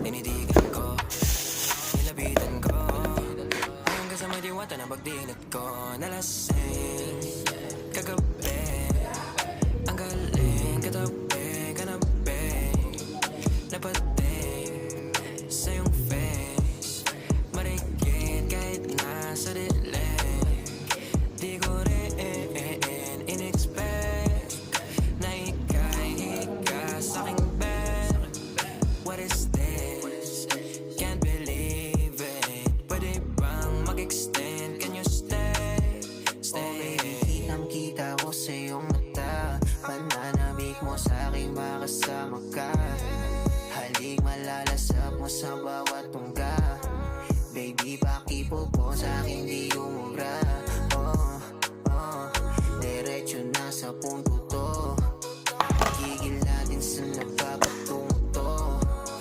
Tinidigan ko, nilapitan ko, hanggang sa may diwata na pagdinat ko. Nalasing kagabi, ang galing katabi, kanabi, napating sa iyong face. Marikit kahit nasa dilim, di ko rin in-expect na ika'y higa sa'king bed. What is this? Can't believe it. Pwede bang mag-extend? Can you stay? Stay. Kitang-kita ko sa iyong mata, pananamig mo sa'king makasama ka. Halik malalasap mo sa bawat tungga. Baby, pakipo po sa'king di